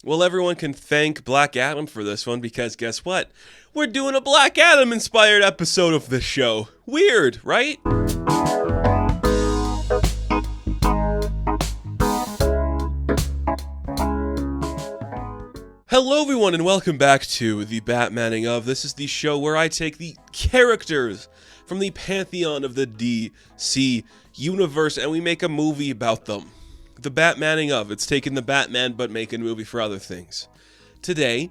Well, everyone can thank Black Adam for this one because guess what? We're doing a Black Adam inspired episode of this show. Weird, right? Hello everyone and welcome back to the Batmaning of. This is the show where I take the characters from the pantheon of the DC universe and we make a movie about them. The Batmaning of. It's taking the Batman but making a movie for other things. Today,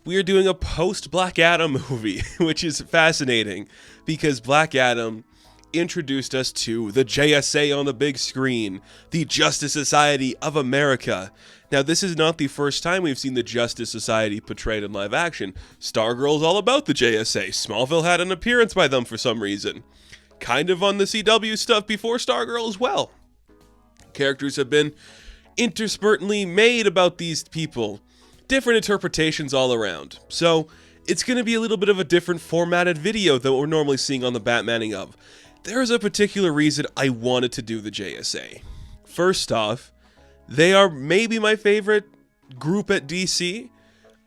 we are doing a post-Black Adam movie, which is fascinating because Black Adam introduced us to the JSA on the big screen, the Justice Society of America. Now, this is not the first time we've seen the Justice Society portrayed in live action. Stargirl's all about the JSA. Smallville had an appearance by them for some reason. Kind of on the CW stuff before Stargirl as well. Characters have been interspersely made about these people. Different interpretations all around. So, it's going to be a little bit of a different formatted video than what we're normally seeing on the Batmaning of. There is a particular reason I wanted to do the JSA. First off, they are maybe my favorite group at DC.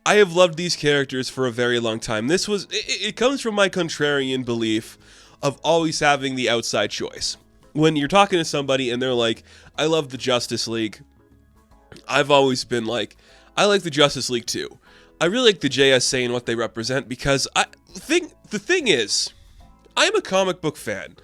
I have loved these characters for a very long time. It comes from my contrarian belief of always having the outside choice. When you're talking to somebody and they're like, I love the Justice League, I've always been like, I like the Justice League too. I really like the JSA and what they represent because the thing is, I'm a comic book fan.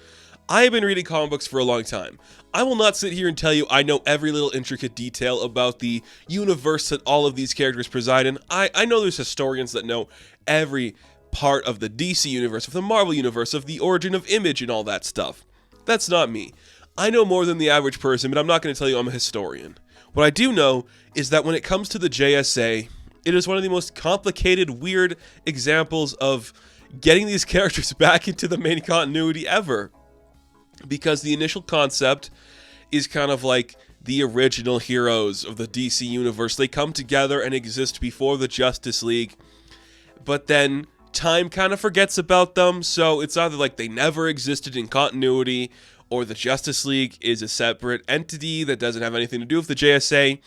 I have been reading comic books for a long time. I will not sit here and tell you I know every little intricate detail about the universe that all of these characters preside in. I know there's historians that know every part of the DC universe, of the Marvel universe, of the origin of Image and all that stuff. That's not me. I know more than the average person, but I'm not going to tell you I'm a historian. What I do know is that when it comes to the JSA, it is one of the most complicated, weird examples of getting these characters back into the main continuity ever. Because the initial concept is kind of like the original heroes of the DC universe. They come together and exist before the Justice League, but then time kind of forgets about them, so it's either like they never existed in continuity, or the Justice League is a separate entity that doesn't have anything to do with the JSA,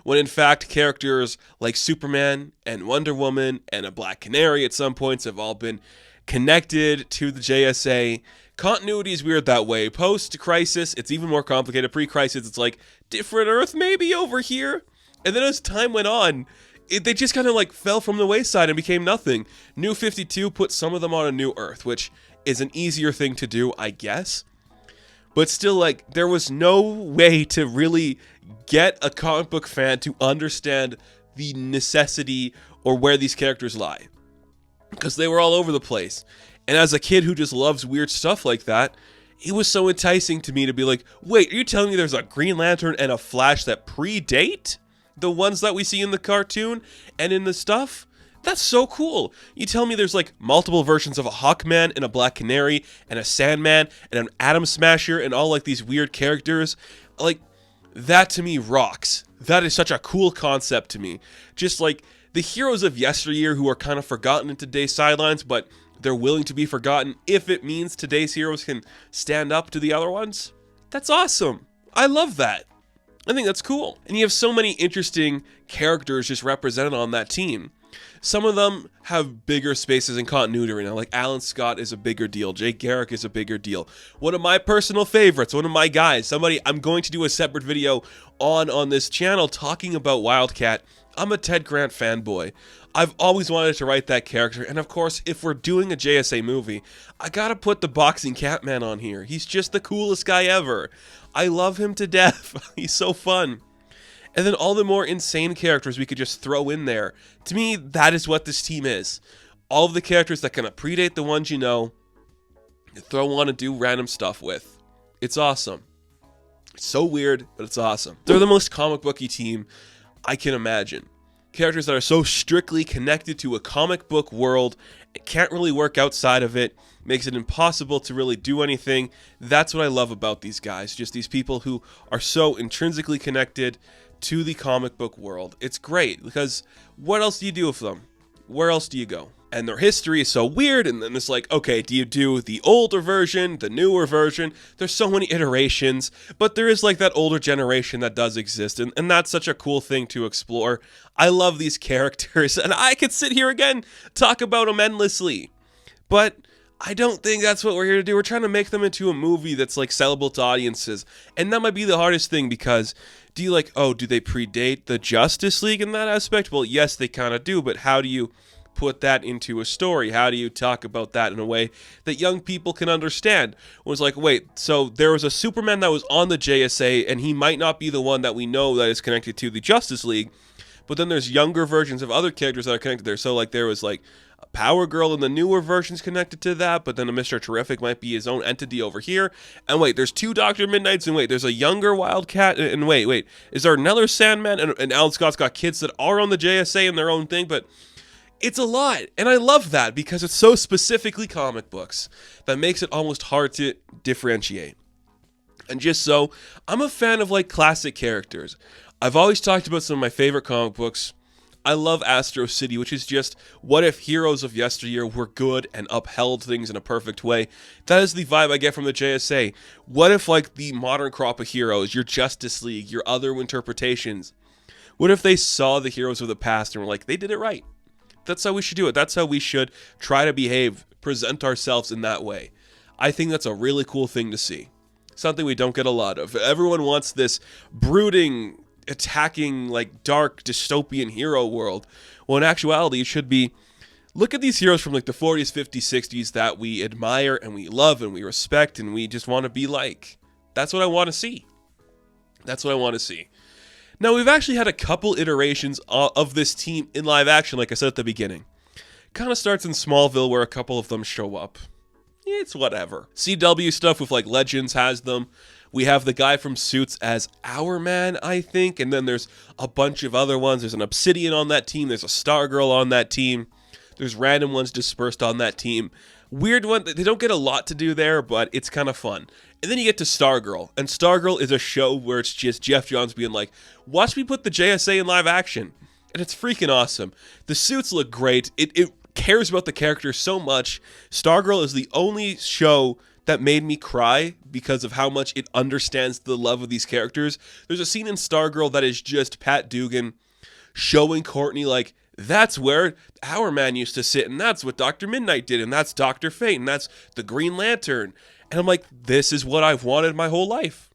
when in fact characters like Superman and Wonder Woman and a Black Canary at some points have all been connected to the JSA. Continuity is weird that way. Post-Crisis, it's even more complicated. Pre-Crisis, it's like, different Earth maybe over here? And then as time went on, they just kind of like fell from the wayside and became nothing. New 52 put some of them on a new Earth, which is an easier thing to do, I guess. But still, like, there was no way to really get a comic book fan to understand the necessity or where these characters lie. Because they were all over the place. And as a kid who just loves weird stuff like that, it was so enticing to me to be like, wait, are you telling me there's a Green Lantern and a Flash that predate the ones that we see in the cartoon and in the stuff? That's so cool. You tell me there's like multiple versions of a Hawkman and a Black Canary and a Sandman and an Atom Smasher and all like these weird characters. Like, that to me rocks. That is such a cool concept to me. Just like the heroes of yesteryear who are kind of forgotten in today's sidelines, but they're willing to be forgotten if it means today's heroes can stand up to the other ones. That's awesome. I love that. I think that's cool. And you have so many interesting characters just represented on that team. Some of them have bigger spaces in continuity right now. Like Alan Scott is a bigger deal. Jay Garrick is a bigger deal. One of my personal favorites, one of my guys, somebody I'm going to do a separate video on this channel talking about Wildcat. I'm a Ted Grant fanboy. I've always wanted to write that character, and of course, if we're doing a JSA movie, I gotta put the boxing Catman on here. He's just the coolest guy ever. I love him to death. He's so fun. And then all the more insane characters we could just throw in there. To me, that is what this team is. All of the characters that kind of predate the ones you know, throw on and do random stuff with. It's awesome. It's so weird, but it's awesome. They're the most comic booky team I can imagine. Characters that are so strictly connected to a comic book world, it can't really work outside of it, makes it impossible to really do anything. That's what I love about these guys, just these people who are so intrinsically connected to the comic book world. It's great, because what else do you do with them? Where else do you go? and their history is so weird, and then it's like, okay, do you do the older version, the newer version? There's so many iterations, but there is like that older generation that does exist, and that's such a cool thing to explore. I love these characters, and I could sit here again, talk about them endlessly, but I don't think that's what we're here to do. We're trying to make them into a movie that's like sellable to audiences, and that might be the hardest thing, because do you do they predate the Justice League in that aspect? Well, yes, they kind of do, but how do you put that into a story? How do you talk about that in a way that young people can understand? It was like, wait, so there was a Superman that was on the JSA, and he might not be the one that we know that is connected to the Justice League, but then there's younger versions of other characters that are connected there. So like there was like a Power Girl in the newer versions connected to that, but then a Mr. Terrific might be his own entity over here. And wait, there's 2 Dr. Midnights, and wait, there's a younger Wildcat, and wait, is there another Sandman? And Alan Scott's got kids that are on the JSA in their own thing, but it's a lot, and I love that because it's so specifically comic books that makes it almost hard to differentiate. And just so, I'm a fan of like classic characters. I've always talked about some of my favorite comic books. I love Astro City, which is just, what if heroes of yesteryear were good and upheld things in a perfect way? That is the vibe I get from the JSA. What if like the modern crop of heroes, your Justice League, your other interpretations, what if they saw the heroes of the past and were like, they did it right? That's how we should do it. That's how we should try to behave, present ourselves in that way. I think that's a really cool thing to see. Something we don't get a lot of. Everyone wants this brooding, attacking, like dark, dystopian hero world. Well, in actuality, it should be, look at these heroes from like the 40s, 50s, 60s that we admire and we love and we respect and we just want to be like. That's what I want to see. That's what I want to see. Now, we've actually had a couple iterations of this team in live action, like I said at the beginning. Kind of starts in Smallville, where a couple of them show up. It's whatever. CW stuff with, like, Legends has them. We have the guy from Suits as Our Man, I think, and then there's a bunch of other ones. There's an Obsidian on that team. There's a Stargirl on that team. There's random ones dispersed on that team. Weird one. They don't get a lot to do there, but it's kind of fun. And then you get to Stargirl. And Stargirl is a show where it's just Jeff Johns being like, watch me put the JSA in live action. And it's freaking awesome. The suits look great. It cares about the characters so much. Stargirl is the only show that made me cry because of how much it understands the love of these characters. There's a scene in Stargirl that is just Pat Dugan showing Courtney, like, that's where Our Man used to sit, and that's what Dr. Midnight did, and that's Dr. Fate, and that's the Green Lantern. And I'm like, this is what I've wanted my whole life.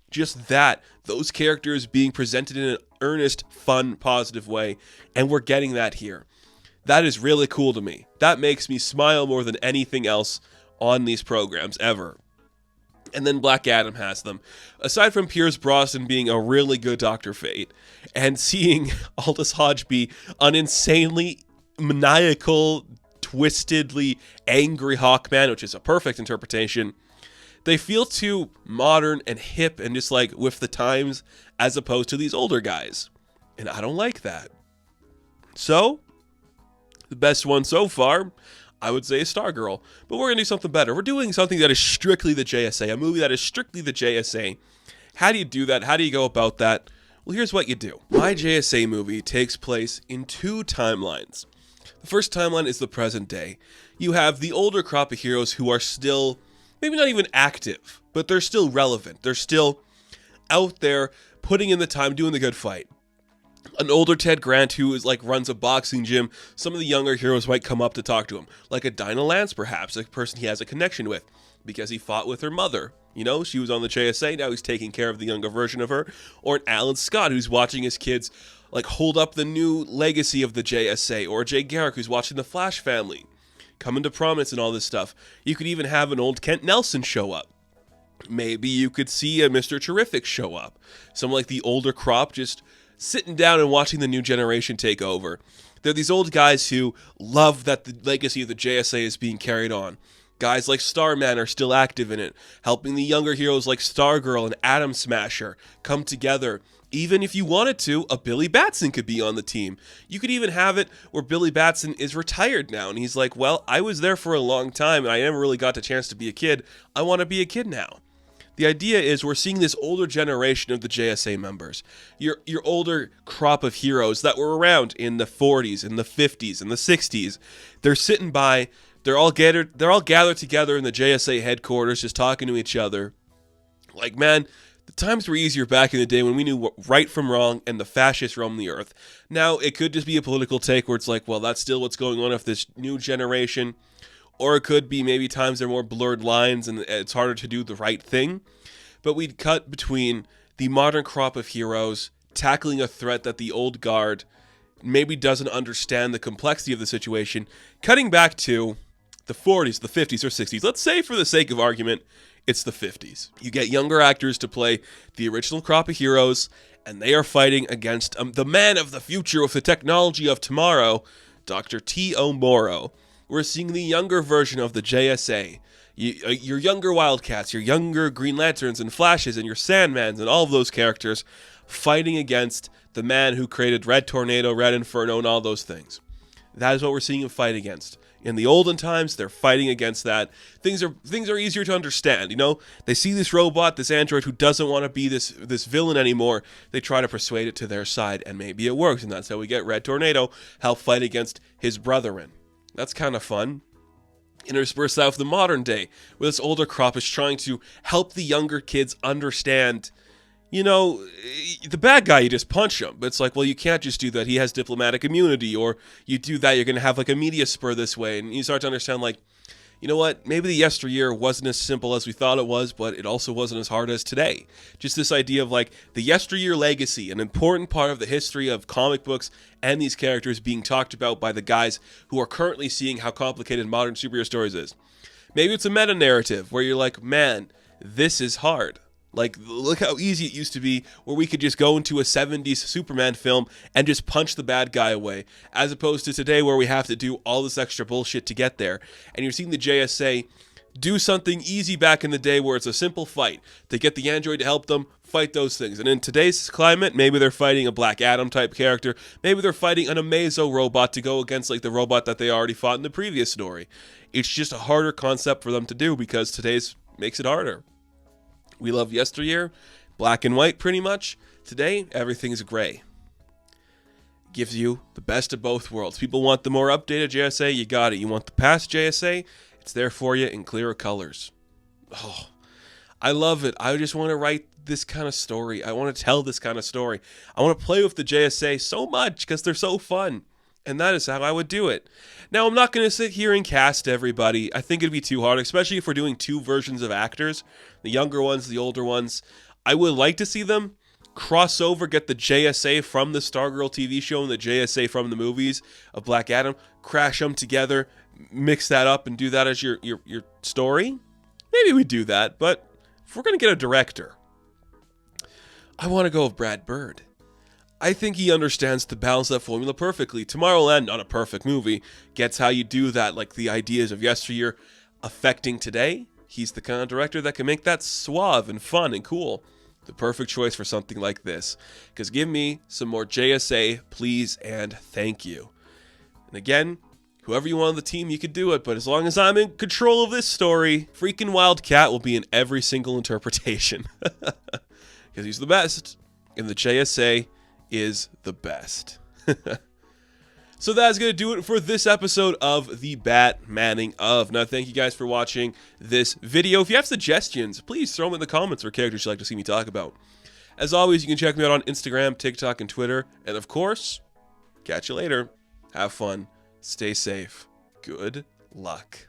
Just that. Those characters being presented in an earnest, fun, positive way, and we're getting that here. That is really cool to me. That makes me smile more than anything else on these programs ever. And then Black Adam has them. Aside from Pierce Brosnan being a really good Dr. Fate, and seeing Aldous Hodge be an insanely maniacal, twistedly angry Hawkman, which is a perfect interpretation, they feel too modern and hip and just like with the times as opposed to these older guys. And I don't like that. So, the best one so far, I would say, is Stargirl. But we're going to do something better. We're doing something that is strictly the JSA, a movie that is strictly the JSA. How do you do that? How do you go about that? Well, here's what you do. My JSA movie takes place in 2 timelines. The first timeline is the present day. You have the older crop of heroes who are still, maybe not even active, but they're still relevant. They're still out there putting in the time, doing the good fight. An older Ted Grant who is like runs a boxing gym. Some of the younger heroes might come up to talk to him, like a Dinah Lance, perhaps, a person he has a connection with because he fought with her mother. You know, she was on the JSA, now he's taking care of the younger version of her. Or an Alan Scott who's watching his kids like hold up the new legacy of the JSA. Or Jay Garrick who's watching the Flash family come into prominence and all this stuff. You could even have an old Kent Nelson show up. Maybe you could see a Mr. Terrific show up. Some like the older crop just sitting down and watching the new generation take over. They're these old guys who love that the legacy of the JSA is being carried on. Guys like Starman are still active in it, helping the younger heroes like Stargirl and Atom Smasher come together. Even if you wanted to, a Billy Batson could be on the team. You could even have it where Billy Batson is retired now, and he's like, well, I was there for a long time, and I never really got the chance to be a kid. I want to be a kid now. The idea is we're seeing this older generation of the JSA members, your older crop of heroes that were around in the 40s, in the 50s, in the 60s. They're sitting by, they're all gathered together in the JSA headquarters, just talking to each other. Like, man, the times were easier back in the day when we knew right from wrong and the fascists roamed the earth. Now, it could just be a political take where it's like, well, that's still what's going on with this new generation. Or it could be maybe times there are more blurred lines and it's harder to do the right thing. But we'd cut between the modern crop of heroes tackling a threat that the old guard maybe doesn't understand the complexity of the situation, cutting back to the 40s, the 50s, or 60s. Let's say, for the sake of argument, it's the 50s. You get younger actors to play the original crop of heroes, and they are fighting against the man of the future with the technology of tomorrow, Dr. T.O. Morrow. We're seeing the younger version of the JSA. Your younger Wildcats, your younger Green Lanterns and Flashes and your Sandmans and all of those characters fighting against the man who created Red Tornado, Red Inferno, and all those things. That is what we're seeing him fight against. In the olden times, they're fighting against that. Things are easier to understand, you know? They see this robot, this android who doesn't want to be this villain anymore. They try to persuade it to their side, and maybe it works, and that's how we get Red Tornado help fight against his brethren. That's kind of fun. Intersperse that with the modern day, where this older crop is trying to help the younger kids understand, you know, the bad guy, you just punch him. But it's like, well, you can't just do that. He has diplomatic immunity, or you do that, you're going to have like a media spur this way. And you start to understand, like, you know what, maybe the yesteryear wasn't as simple as we thought it was, but it also wasn't as hard as today. Just this idea of like the yesteryear legacy, an important part of the history of comic books and these characters being talked about by the guys who are currently seeing how complicated modern superhero stories is. Maybe it's a meta narrative where you're like, man, this is hard. Like, look how easy it used to be where we could just go into a 70s Superman film and just punch the bad guy away, as opposed to today where we have to do all this extra bullshit to get there. And you're seeing the JSA do something easy back in the day where it's a simple fight. They get the android to help them fight those things. And in today's climate, maybe they're fighting a Black Adam type character. Maybe they're fighting an Amazo robot to go against like the robot that they already fought in the previous story. It's just a harder concept for them to do because today's makes it harder. We love yesteryear, black and white pretty much. Today, everything's gray. Gives you the best of both worlds. People want the more updated JSA, you got it. You want the past JSA, it's there for you in clearer colors. Oh, I love it. I just want to write this kind of story. I want to tell this kind of story. I want to play with the JSA so much because they're so fun. And that is how I would do it. Now, I'm not going to sit here and cast everybody. I think it'd be too hard, especially if we're doing two versions of actors. The younger ones, the older ones. I would like to see them cross over, get the JSA from the Stargirl TV show and the JSA from the movies of Black Adam, crash them together, mix that up and do that as your story. Maybe we do that, but if we're going to get a director, I want to go with Brad Bird. I think he understands to balance that formula perfectly. Tomorrowland, not a perfect movie, gets how you do that, like the ideas of yesteryear affecting today. He's the kind of director that can make that suave and fun and cool. The perfect choice for something like this. Because give me some more JSA, please and thank you. And again, whoever you want on the team, you could do it. But as long as I'm in control of this story, freaking Wildcat will be in every single interpretation. Because he's the best. And the JSA is the best. So that's going to do it for this episode of the Batmaning of. Now, thank you guys for watching this video. If you have suggestions, please throw them in the comments or characters you'd like to see me talk about. As always, you can check me out on Instagram, TikTok, and Twitter. And of course, catch you later. Have fun. Stay safe. Good luck.